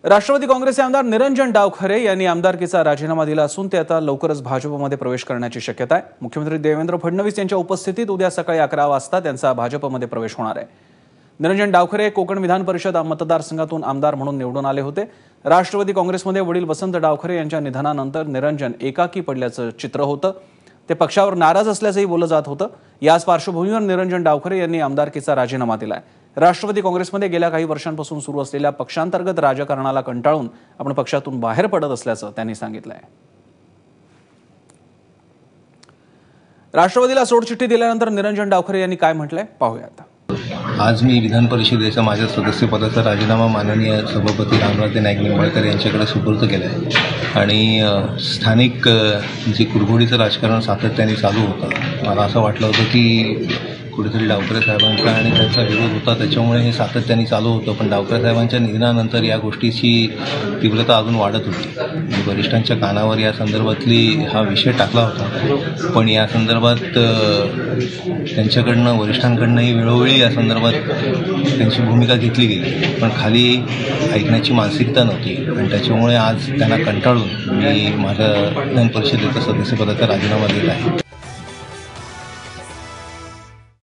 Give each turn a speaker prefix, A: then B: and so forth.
A: राष्ट्रवादी काँग्रेसचे आमदार निरंजन डावखरे यांनी आमदारकीचा राजीनामा दिला असून ते आता लवकरच भाजपमध्ये प्रवेश करण्याची शक्यता आहे। मुख्यमंत्री देवेंद्र फडणवीस यांच्या उपस्थितीत उद्या सकाळी 11 वाजता त्यांचा भाजपमध्ये प्रवेश होणार आहे। निरंजन डावखरे कोकण विधान परिषद मतदारसंघातून आमदार म्हणून निवडून आले होते। राष्ट्रवादी काँग्रेसमध्ये वडील वसंत डावखरे यांच्या निधनानंतर निरंजन एकाकी पडल्याचं चित्र होतं। ते पक्षावर नाराज असल्याचंही बोललं जात होतं। याच पार्श्वभूमीवर निरंजन डावखरे यांनी आमदारकीचा राजीनामा दिलाय। राष्ट्रवादी काँग्रेसमध्ये गेल्या काही वर्षांपासून सुरू असलेल्या पक्षांतर्गत राजकारणाला कंटाळून आपण पक्षातून बाहेर पडत असल्याचं त्यांनी सांगितलंय। राष्ट्रवादीला सोडचिठ्ठी दिल्यानंतर निरंजन डावखरे यांनी काय म्हटलंय पाहूयात।
B: आज मी विधान परिषदेचा माझ्या सदस्यपदाचा राजीनामा माननीय सभापती रामराजे नाईक निंबाळकर यांच्याकडे सुपूर्द केला आहे आणि स्थानिक जे कुरघोडीचं राजकारण सातत्याने चालू होतं, मला असं वाटलं होतं की कुठेतरी डावखरे साहेबांचा आणि त्यांचा विरोध होता, त्याच्यामुळे हे सातत्याने चालू होतं। पण डावखरे साहेबांच्या निधनानंतर या गोष्टीची तीव्रता अजून वाढत होती। वरिष्ठांच्या कानावर या संदर्भातली हा विषय टाकला होता, पण या संदर्भात त्यांच्याकडनं वरिष्ठांकडनंही वेळोवेळी या संदर्भात त्यांची भूमिका घेतली गेली, पण खाली ऐकण्याची मानसिकता नव्हती आणि त्याच्यामुळे आज त्यांना कंटाळून मी माझ्या विधान परिषदेच्या सदस्यपदाचा राजीनामा देत आहे।